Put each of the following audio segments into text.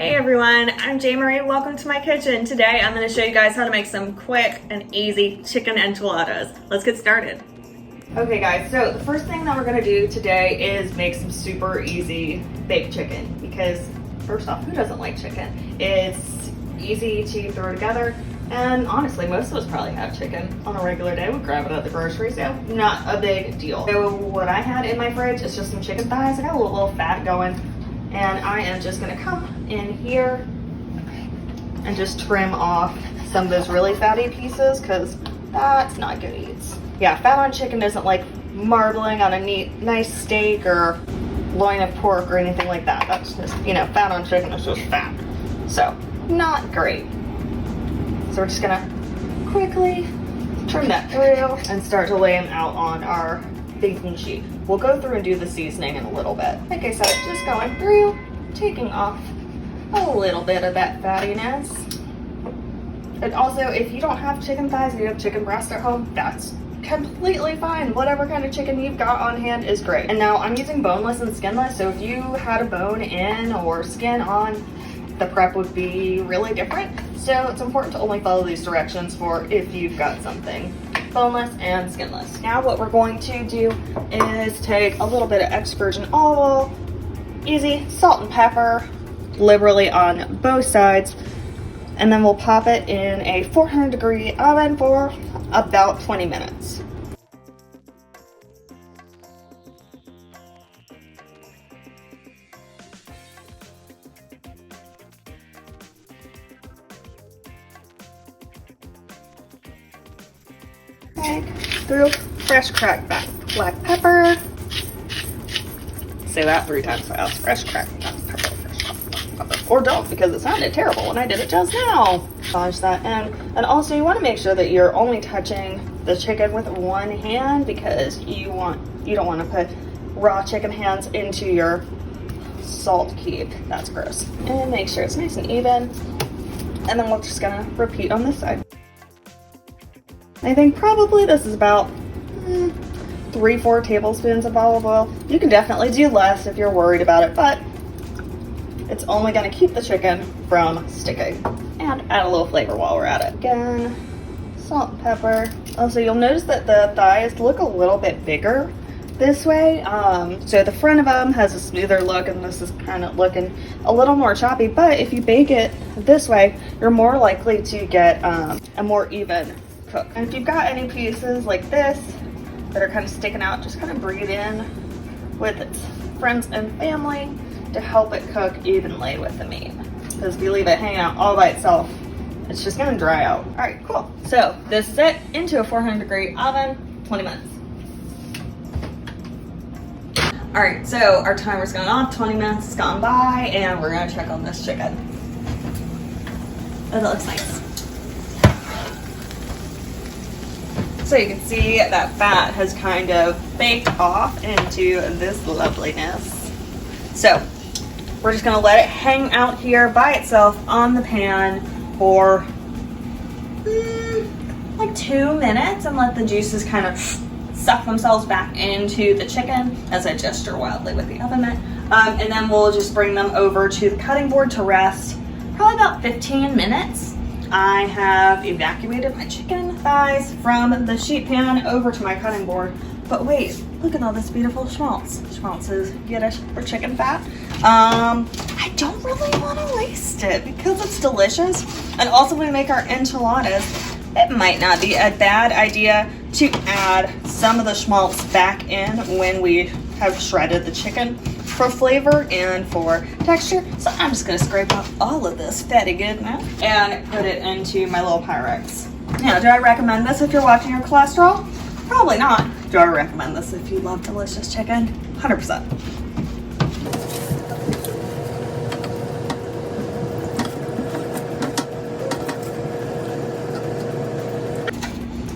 Hey everyone, I'm J. Marie. Welcome to my kitchen. Today I'm going to show you guys how to make some quick and easy chicken enchiladas. Let's get started. Okay guys, so the first thing that we're going to do today is make some super easy baked chicken, because first off, who doesn't like chicken? It's easy to throw together, and honestly most of us probably have chicken on a regular day. We grab it at the grocery, so not a big deal. So what I had in my fridge is just some chicken thighs. I got a little fat going, and I am just going to come in here and just trim off some of those really fatty pieces, because that's not good eats. Yeah, fat on chicken isn't like marbling on a nice steak or loin of pork or anything like that. That's just, you know, fat on chicken is just fat. So, not great. So we're just gonna quickly trim that through and start to lay them out on our baking sheet. We'll go through and do the seasoning in a little bit. Like I said, just going through, taking off a little bit of that fattiness. And also, if you don't have chicken thighs and you have chicken breast at home, that's completely fine. Whatever kind of chicken you've got on hand is great. And now I'm using boneless and skinless, so if you had a bone in or skin on, the prep would be really different. So it's important to only follow these directions for if you've got something boneless and skinless. Now what we're going to do is take a little bit of extra virgin olive oil, easy, salt and pepper, liberally on both sides, and then we'll pop it in a 400-degree oven for about 20 minutes. Through fresh cracked black pepper. Say that 3 times fast. Fresh cracked black pepper. Or don't, because it sounded terrible when I did it just now. Massage that in. And also you want to make sure that you're only touching the chicken with one hand, because you don't want to put raw chicken hands into your salt cube. That's gross. And make sure it's nice and even. And then we're just gonna repeat on this side. I think probably this is about 3-4 tablespoons of olive oil. You can definitely do less if you're worried about it, but it's only going to keep the chicken from sticking. And add a little flavor while we're at it. Again, salt and pepper. Also, you'll notice that the thighs look a little bit bigger this way. So the front of them has a smoother look, and this is kind of looking a little more choppy. But if you bake it this way, you're more likely to get a more even cook. And if you've got any pieces like this that are kind of sticking out, just kind of bring it in with its friends and family to help it cook evenly with the meat. Because if you leave it hanging out all by itself, it's just gonna dry out. All right, cool. So this is it, into a 400-degree oven, 20 minutes. All right, so our timer's gone off, 20 minutes has gone by, and we're gonna check on this chicken. Oh, that looks nice. So you can see that fat has kind of baked off into this loveliness. So we're just gonna let it hang out here by itself on the pan for like 2 minutes, and let the juices kind of suck themselves back into the chicken as I gesture wildly with the oven mitt. And then we'll just bring them over to the cutting board to rest probably about 15 minutes. I have evacuated my chicken thighs from the sheet pan over to my cutting board. But wait, look at all this beautiful schmaltz. Schmaltz is Yiddish for chicken fat. I don't really want to waste it because it's delicious. And also when we make our enchiladas, it might not be a bad idea to add some of the schmaltz back in when we have shredded the chicken for flavor and for texture. So I'm just gonna scrape off all of this fatty goodness and put it into my little Pyrex. Now, do I recommend this if you're watching your cholesterol? Probably not. Do I recommend this if you love delicious chicken? 100%.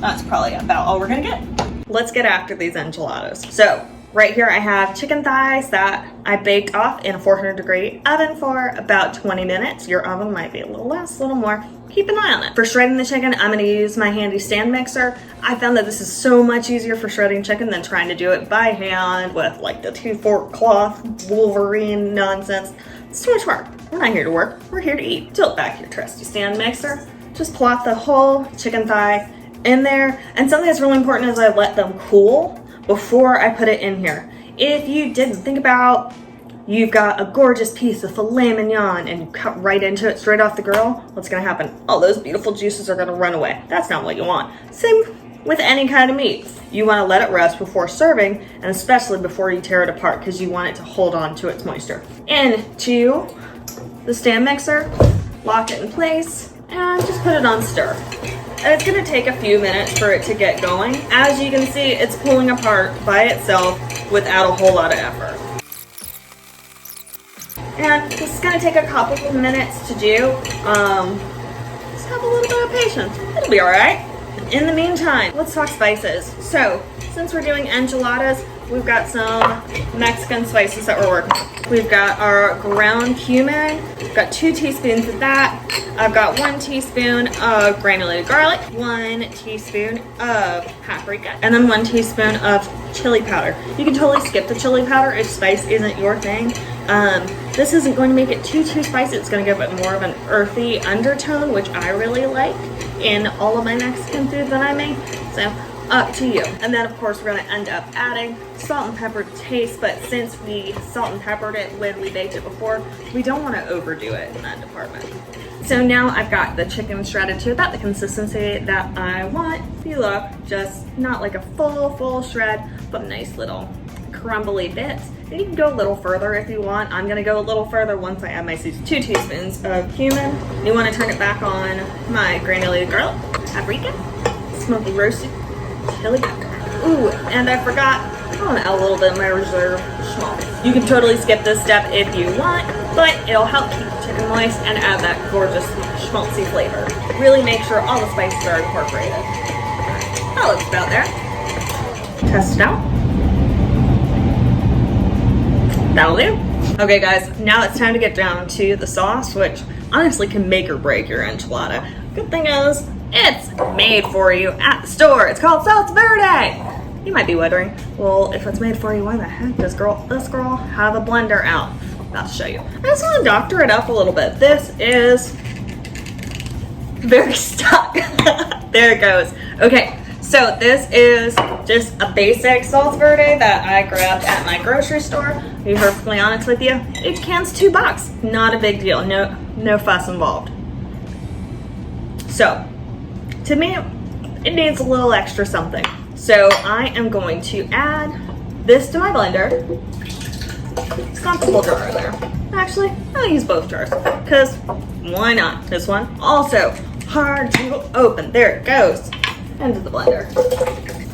That's probably about all we're gonna get. Let's get after these enchiladas. So right here I have chicken thighs that I baked off in a 400-degree oven for about 20 minutes. Your oven might be a little less, a little more. Keep an eye on it. For shredding the chicken, I'm gonna use my handy stand mixer. I found that this is so much easier for shredding chicken than trying to do it by hand with like the 2-fork cloth Wolverine nonsense. It's too much work. We're not here to work, we're here to eat. Tilt back your trusty stand mixer. Just plop the whole chicken thigh in there. And something that's really important is I let them cool before I put it in here. If you didn't think about, you've got a gorgeous piece of filet mignon and you cut right into it straight off the grill, what's gonna happen? All those beautiful juices are gonna run away. That's not what you want. Same with any kind of meat. You wanna let it rest before serving, and especially before you tear it apart, because you want it to hold on to its moisture. Into the stand mixer, lock it in place, and just put it on stir. And it's gonna take a few minutes for it to get going. As you can see, it's pulling apart by itself without a whole lot of effort. And this is gonna take a couple of minutes to do. Just have a little bit of patience. It'll be all right. In the meantime, let's talk spices. So, since we're doing enchiladas, we've got some Mexican spices that we're working with. We've got our ground cumin. We've got 2 teaspoons of that. I've got 1 teaspoon of granulated garlic, 1 teaspoon of paprika, and then 1 teaspoon of chili powder. You can totally skip the chili powder if spice isn't your thing. This isn't going to make it too spicy. It's going to give it more of an earthy undertone, which I really like in all of my Mexican food that I make. So up to you. And then of course we're going to end up adding salt and pepper to taste, but since we salt and peppered it when we baked it before, we don't want to overdo it in that department. So now I've got the chicken shredded to about the consistency that I want. If you look, just not like a full shred, but nice little crumbly bits. And you can go a little further if you want. I'm gonna go a little further once I add my 2 teaspoons of cumin. You wanna turn it back on my granulated garlic, paprika, smoky roasted chili powder. Ooh, and I forgot, I wanna add a little bit of my reserve schmaltz. You can totally skip this step if you want, but it'll help keep the chicken moist and add that gorgeous schmaltzy flavor. Really make sure all the spices are incorporated. That looks about there. Test it out. That'll do. Okay guys, now it's time to get down to the sauce, which honestly can make or break your enchilada. Good thing is, it's made for you at the store. It's called salsa verde. You might be wondering, well, if it's made for you, why the heck does this girl have a blender out? I'll show you. I just want to doctor it up a little bit. This is very stuck. There it goes. Okay, so this is just a basic salsa verde that I grabbed at my grocery store. To be perfectly honest with you, each can's $2. Not a big deal. No fuss involved. So, to me, it needs a little extra something. So I am going to add this to my blender. It's got the whole jar in there. Actually, I'll use both jars because why not? This one also hard to open. There it goes into the blender.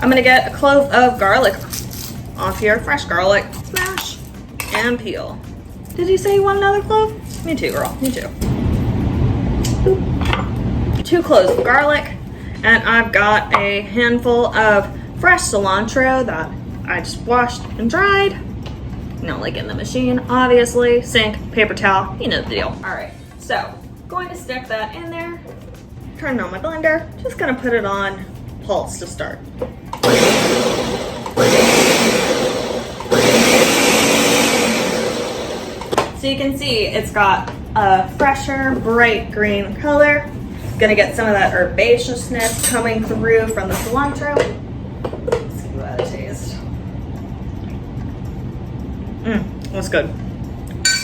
I'm gonna get a clove of garlic off here, fresh garlic. Smash and peel. Did you say you want another clove? Me too, girl. Me too. 2 cloves of garlic, and I've got a handful of fresh cilantro that I just washed and dried. Not like in the machine, obviously. Sink, paper towel, you know the deal. All right, so going to stick that in there, turn it on my blender, just gonna put it on pulse to start. So you can see it's got a fresher, bright green color. Gonna get some of that herbaceousness coming through from the cilantro. Let's give that a taste. That's good.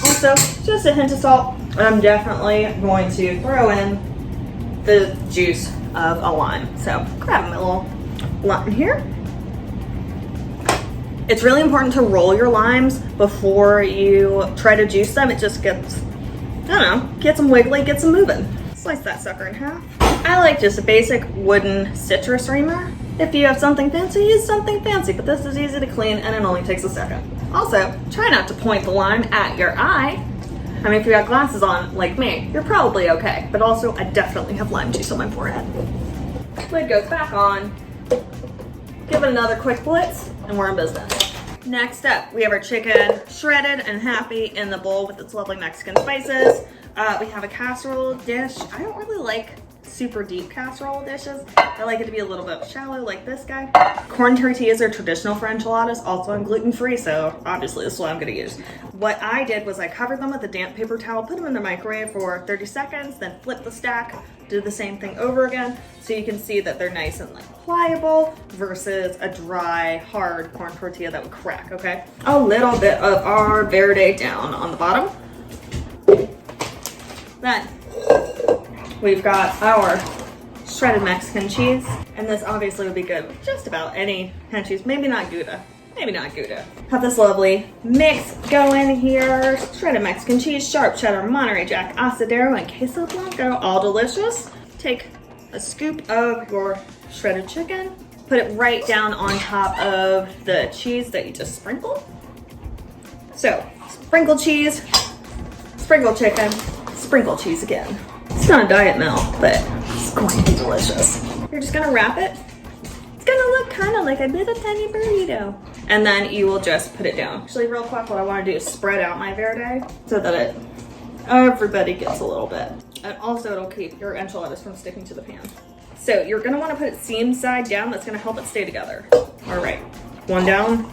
Also, just a hint of salt. I'm definitely going to throw in the juice of a lime. So grab my little lime here. It's really important to roll your limes before you try to juice them. It just gets, I don't know, gets them wiggly, gets them moving. Slice that sucker in half. I like just a basic wooden citrus reamer. If you have something fancy, use something fancy, but this is easy to clean and it only takes a second. Also, try not to point the lime at your eye. I mean, if you got glasses on, like me, you're probably okay. But also, I definitely have lime juice on my forehead. Lid goes back on. Give it another quick blitz, and we're in business. Next up, we have our chicken shredded and happy in the bowl with its lovely Mexican spices. We have a casserole dish. I don't really like super deep casserole dishes. I like it to be a little bit shallow like this guy. Corn tortillas are traditional for enchiladas. Also, I'm gluten-free, so obviously this is what I'm gonna use. What I did was I covered them with a damp paper towel, put them in the microwave for 30 seconds, then flip the stack, do the same thing over again, so you can see that they're nice and like pliable versus a dry, hard corn tortilla that would crack, okay? A little bit of our verde down on the bottom. Then we've got our shredded Mexican cheese, and this obviously would be good with just about any kind of cheese, maybe not Gouda. Maybe not Gouda. Have this lovely mix going here. Shredded Mexican cheese, sharp cheddar, Monterey Jack, Asadero, and queso blanco, all delicious. Take a scoop of your shredded chicken, put it right down on top of the cheese that you just sprinkled. So, sprinkle cheese, sprinkle chicken, sprinkle cheese again. It's not a diet meal, but it's going to be delicious. You're just gonna wrap it. It's gonna look kind of like a little tiny burrito. And then you will just put it down. Actually, real quick, what I want to do is spread out my verde so that everybody gets a little bit. And also it'll keep your enchiladas from sticking to the pan. So you're gonna want to put it seam side down. That's gonna help it stay together. All right, one down,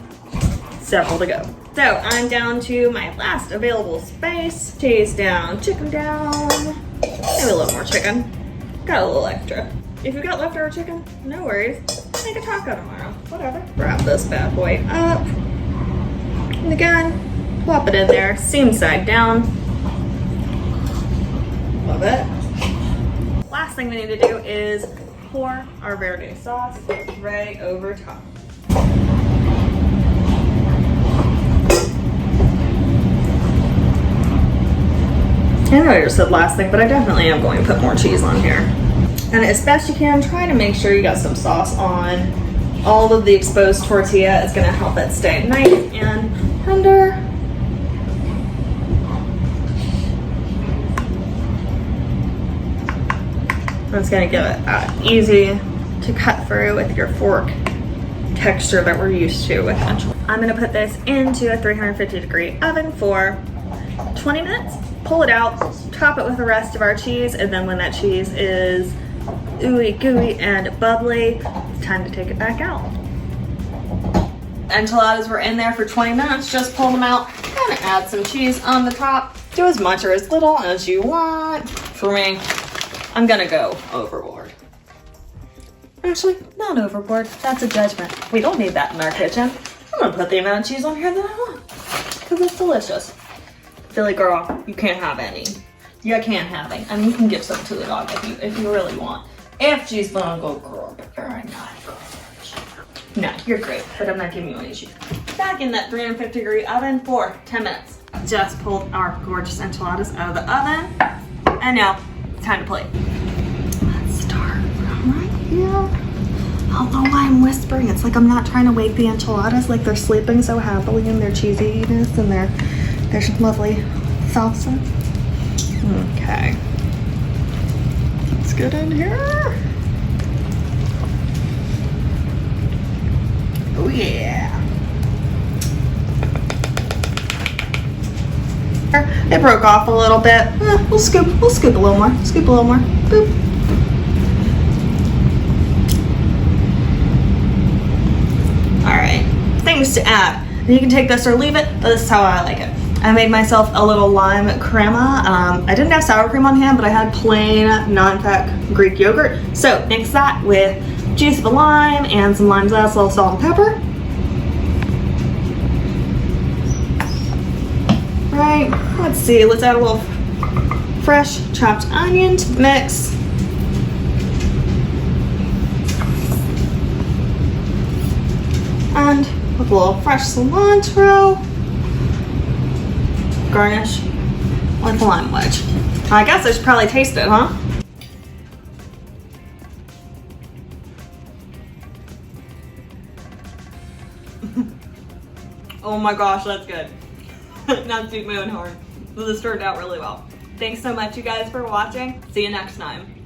several to go. So I'm down to my last available space. Cheese down, chicken down. Maybe a little more chicken. Got a little extra. If you got leftover chicken, no worries. Make a taco tomorrow, whatever. Wrap this bad boy up. And again, plop it in there, seam side down. Love it. Last thing we need to do is pour our verde sauce right over top. I know I just said last thing, but I definitely am going to put more cheese on here. And as best you can, try to make sure you got some sauce on all of the exposed tortilla. It's gonna help it stay nice and tender. That's gonna give it easy to cut through with your fork texture that we're used to with enchiladas. I'm gonna put this into a 350-degree oven for 20 minutes. Pull it out, top it with the rest of our cheese, and then when that cheese is ooey gooey and bubbly, it's time to take it back out. Enchiladas were in there for 20 minutes. Just pull them out, kind of add some cheese on the top. Do as much or as little as you want. For me, I'm gonna go overboard. Actually, not overboard. That's a judgment. We don't need that in our kitchen. I'm gonna put the amount of cheese on here that I want because it's delicious. Silly girl, you can't have any. You can't have any. I mean, you can give some to the dog if you really want. If she's gonna go girl, but you're not girl. No, you're great, but I'm not giving you any cheese. Back in that 350-degree oven for 10 minutes. Just pulled our gorgeous enchiladas out of the oven, and now it's time to plate. Let's start from right here. Although I'm whispering, it's like I'm not trying to wake the enchiladas, like they're sleeping so happily in their cheesiness and their lovely salsa. Okay. Let's get in here. Oh yeah. It broke off a little bit. We'll scoop a little more. Scoop a little more. Boop. All right. Things to add. You can take this or leave it, but this is how I like it. I made myself a little lime crema. I didn't have sour cream on hand, but I had plain non-fat Greek yogurt. So mix that with juice of a lime and some lime zest, a little salt and pepper. Right, let's see, let's add a little fresh chopped onion to the mix. And with a little fresh cilantro. Garnish with a lime wedge. I guess I should probably taste it, huh? Oh my gosh, that's good. Not toot my own horn. This turned out really well. Thanks so much, you guys, for watching. See you next time.